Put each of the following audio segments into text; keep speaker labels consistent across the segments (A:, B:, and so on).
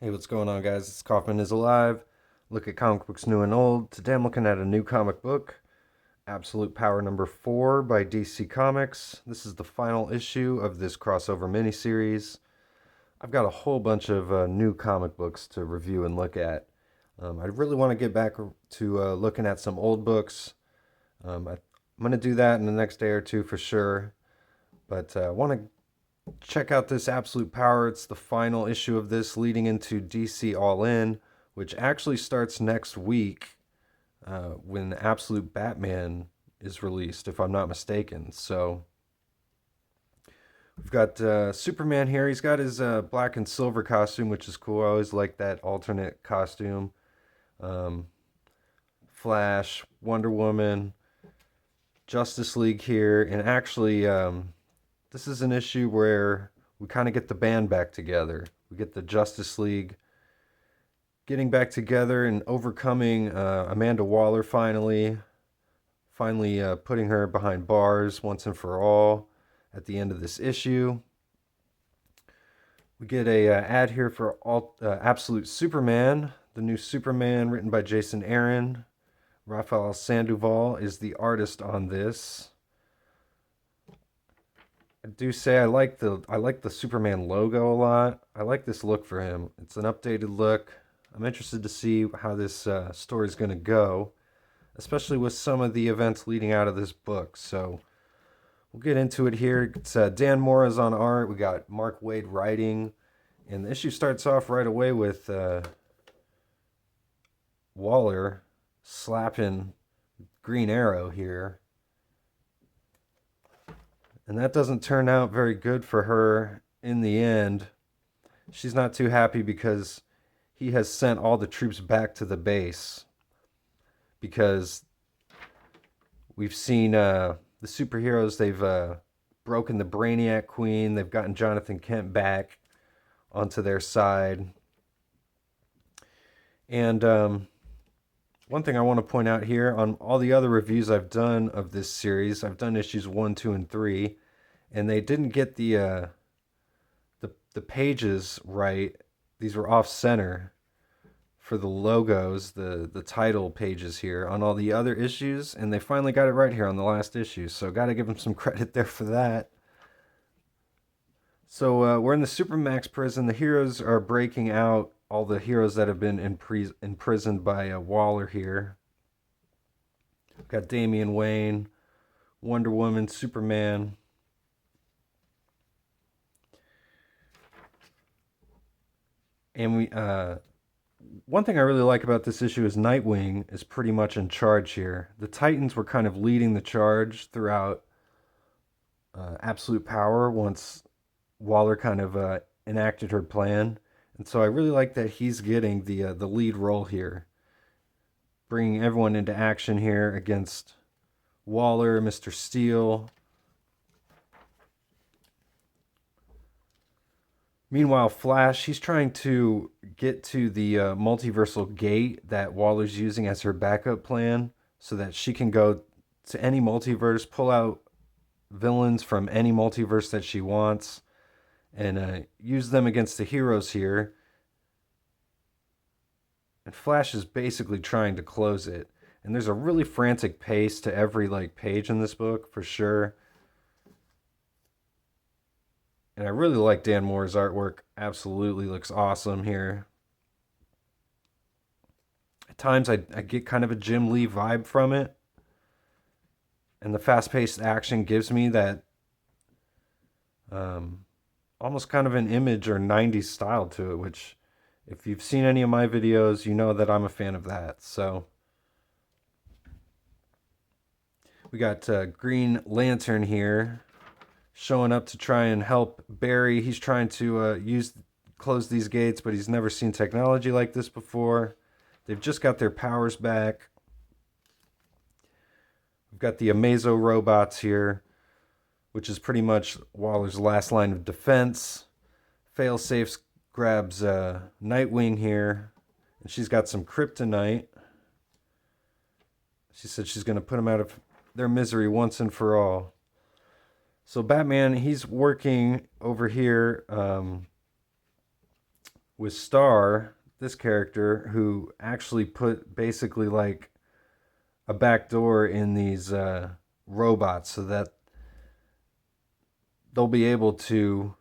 A: Hey, what's going on, guys? It's Kaufman is Alive. Look at comic books new and old. Today I'm looking at a new comic book, Absolute Power number 4 by DC Comics. This is the final issue of this crossover miniseries. I've got a whole bunch of new comic books to review and look at. I really want to get back to looking at some old books. I'm going to do that in the next day or two for sure. But I want to check out this Absolute Power. It's the final issue of this leading into DC All In, which actually starts next week when Absolute Batman is released, if I'm not mistaken. So we've got Superman here. He's got his black and silver costume, which is cool. I always like that alternate costume. Um, Flash, Wonder Woman, Justice League here, and actually this is an issue where we kind of get the band back together. We get the Justice League getting back together and overcoming Amanda Waller finally putting her behind bars once and for all at the end of this issue. We get a ad here for Absolute Superman, the new Superman written by Jason Aaron. Rafael Sandoval is the artist on this. I do say I like the Superman logo a lot. I like this look for him. It's an updated look. I'm interested to see how this story is going to go, especially with some of the events leading out of this book. So we'll get into it here. It's Dan Mora's on art. We got Mark Waid writing, and the issue starts off right away with Waller slapping Green Arrow here. And that doesn't turn out very good for her in the end. She's not too happy because he has sent all the troops back to the base. Because we've seen the superheroes, they've broken the Brainiac Queen, they've gotten Jonathan Kent back onto their side. And one thing I want to point out here, on all the other reviews I've done of this series, I've done issues 1, 2, and 3, and they didn't get the pages right. These were off center for the logos, the title pages here on all the other issues, and they finally got it right here on the last issue. So got to give them some credit there for that. So we're in the Supermax prison. The heroes are breaking out. All the heroes that have been imprisoned by Waller here. We've got Damian Wayne, Wonder Woman, Superman. And one thing I really like about this issue is Nightwing is pretty much in charge here. The Titans were kind of leading the charge throughout Absolute Power once Waller kind of enacted her plan. And so I really like that he's getting the lead role here, bringing everyone into action here against Waller, Mr. Steel. Meanwhile, Flash, he's trying to get to the multiversal gate that Waller's using as her backup plan so that she can go to any multiverse, pull out villains from any multiverse that she wants, and use them against the heroes here. And Flash is basically trying to close it. And there's a really frantic pace to every page in this book for sure. And I really like Dan Moore's artwork. Absolutely looks awesome here. At times I get kind of a Jim Lee vibe from it. And the fast-paced action gives me that almost kind of an image or 90s style to it, which if you've seen any of my videos, you know that I'm a fan of that. So we got Green Lantern here showing up to try and help Barry. He's trying to close these gates, but he's never seen technology like this before. They've just got their powers back. We've got the Amazo robots here, which is pretty much Waller's last line of defense. Failsafe grabs Nightwing here, and she's got some kryptonite. She said she's going to put them out of their misery once and for all. So Batman, he's working over here with Star, this character, who actually put basically like a back door in these robots so that they'll be able to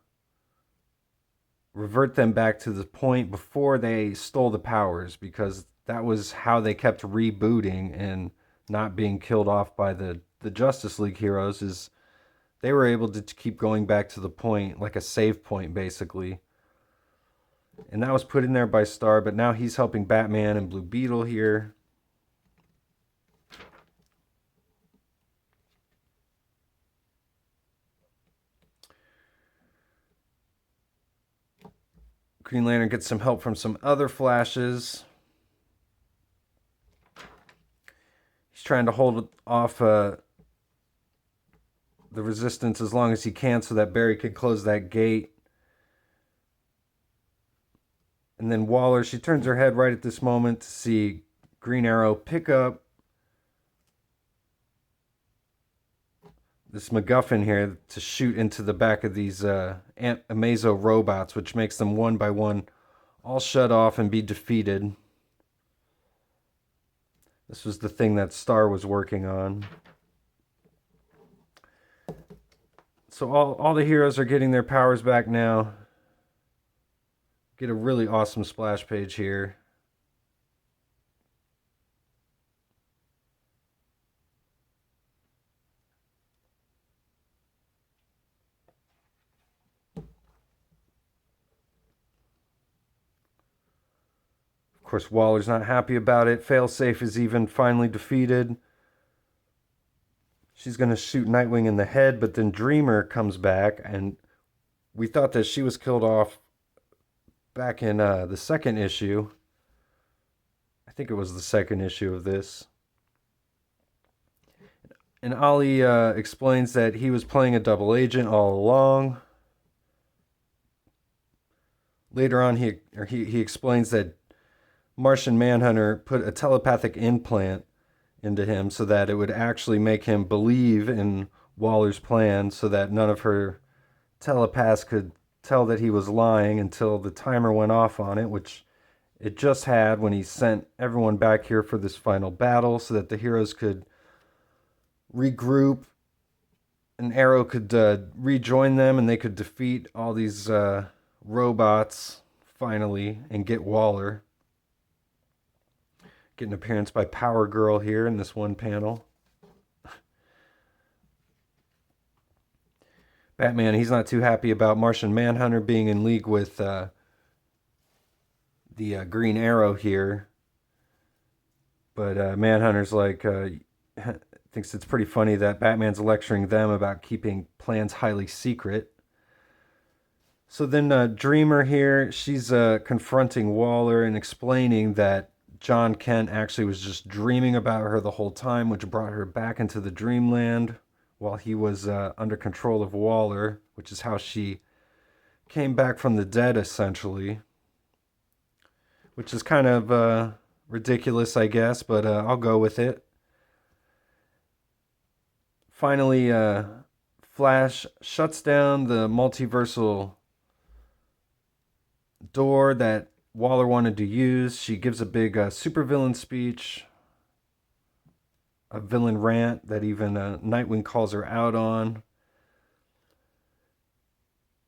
A: revert them back to the point before they stole the powers, because that was how they kept rebooting and not being killed off by the Justice League heroes. Is they were able to keep going back to the point, like a save point basically. And that was put in there by Star, but now he's helping Batman and Blue Beetle here. Green Lantern gets some help from some other Flashes. He's trying to hold off the resistance as long as he can so that Barry can close that gate. And then Waller, she turns her head right at this moment to see Green Arrow pick up this MacGuffin here to shoot into the back of these Amazo robots, which makes them one by one all shut off and be defeated. This was the thing that Star was working on. So all the heroes are getting their powers back now. Get a really awesome splash page here. Of course, Waller's not happy about it. Failsafe is even finally defeated. She's going to shoot Nightwing in the head, but then Dreamer comes back, and we thought that she was killed off back in the second issue. I think it was the second issue of this. And Ollie explains that he was playing a double agent all along. Later on, he explains that Martian Manhunter put a telepathic implant into him so that it would actually make him believe in Waller's plan, so that none of her telepaths could tell that he was lying until the timer went off on it, which it just had when he sent everyone back here for this final battle so that the heroes could regroup and Arrow could rejoin them and they could defeat all these robots finally and get Waller. Get an appearance by Power Girl here in this one panel. Batman, he's not too happy about Martian Manhunter being in league with the Green Arrow here. But Manhunter's like, thinks it's pretty funny that Batman's lecturing them about keeping plans highly secret. So then Dreamer here, she's confronting Waller and explaining that John Kent actually was just dreaming about her the whole time, which brought her back into the dreamland while he was under control of Waller, which is how she came back from the dead, essentially. Which is kind of ridiculous, I guess, but I'll go with it. Finally, Flash shuts down the multiversal door that Waller wanted to use. She gives a big supervillain speech, a villain rant that even Nightwing calls her out on.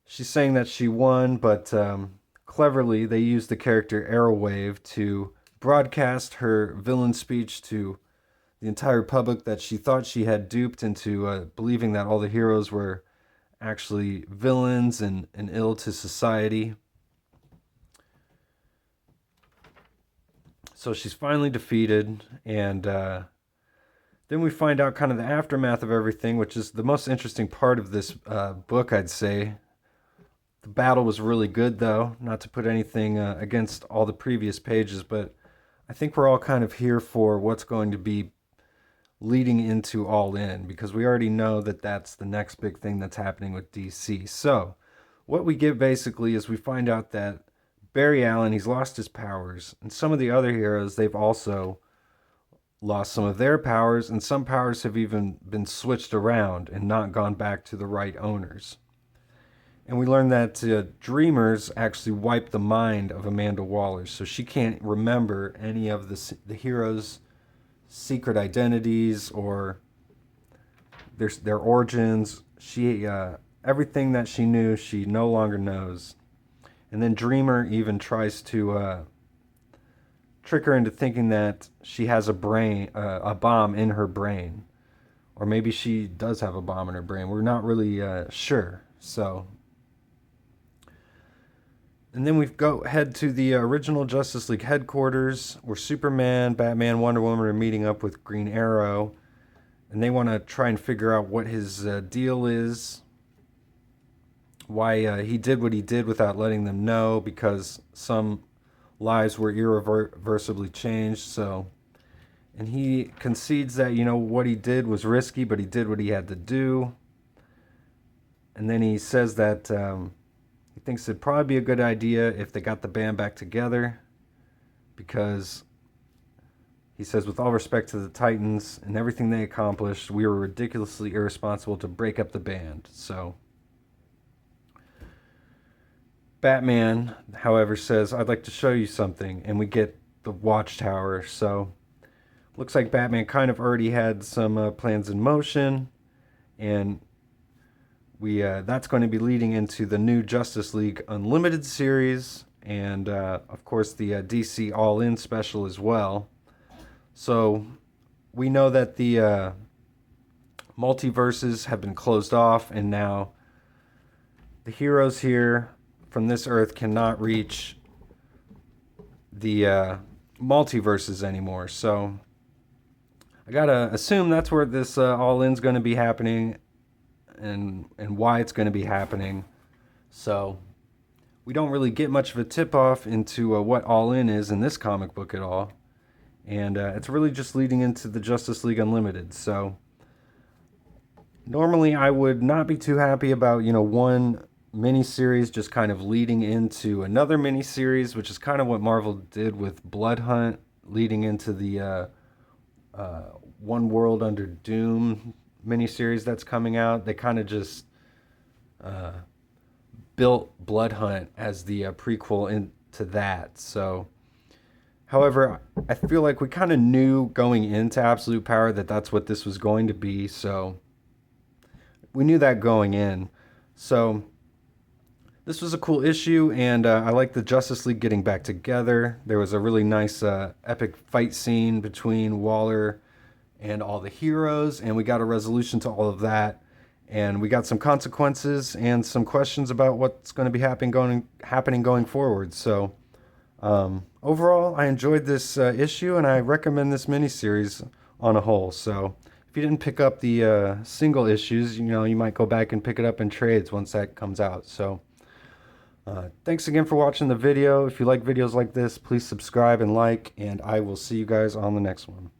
A: She's saying that she won, but cleverly they used the character Arrowwave to broadcast her villain speech to the entire public that she thought she had duped into believing that all the heroes were actually villains and ill to society. So she's finally defeated, and then we find out kind of the aftermath of everything, which is the most interesting part of this book, I'd say. The battle was really good, though, not to put anything against all the previous pages, but I think we're all kind of here for what's going to be leading into All In, because we already know that that's the next big thing that's happening with DC. So what we get basically is we find out that Barry Allen, he's lost his powers, and some of the other heroes, they've also lost some of their powers, and some powers have even been switched around and not gone back to the right owners. And we learn that dreamers actually wipe the mind of Amanda Waller, so she can't remember any of the heroes' secret identities or their origins. She everything that she knew, she no longer knows. And then Dreamer even tries to trick her into thinking that she has a bomb in her brain, or maybe she does have a bomb in her brain. We're not really sure. So, and then we head to the original Justice League headquarters, where Superman, Batman, Wonder Woman are meeting up with Green Arrow, and they want to try and figure out what his deal is, why he did what he did without letting them know, because some lives were irreversibly changed. So, and he concedes that, what he did was risky, but he did what he had to do. And then he says that he thinks it'd probably be a good idea if they got the band back together, because he says, with all respect to the Titans and everything they accomplished, we were ridiculously irresponsible to break up the band. So Batman, however, says, I'd like to show you something, and we get the Watchtower. So looks like Batman kind of already had some plans in motion, and that's going to be leading into the new Justice League Unlimited series, and of course the DC All In special as well. So we know that the multiverses have been closed off, and now the heroes here from this Earth cannot reach the multiverses anymore. So I gotta assume that's where this All In's going to be happening, and why it's going to be happening. So we don't really get much of a tip-off into what All In is in this comic book at all. And it's really just leading into the Justice League Unlimited. So normally I would not be too happy about, one miniseries just kind of leading into another miniseries, which is kind of what Marvel did with Blood Hunt, leading into the One World Under Doom miniseries that's coming out. They kind of just built Blood Hunt as the prequel into that. So, however, I feel like we kind of knew going into Absolute Power that that's what this was going to be. So we knew that going in. So this was a cool issue, and I like the Justice League getting back together. There was a really nice epic fight scene between Waller and all the heroes, and we got a resolution to all of that. And we got some consequences and some questions about what's going to be happening going forward. So overall, I enjoyed this issue, and I recommend this miniseries on a whole. So if you didn't pick up the single issues, you might go back and pick it up in trades once that comes out. So thanks again for watching the video. If you like videos like this, please subscribe and like, and I will see you guys on the next one.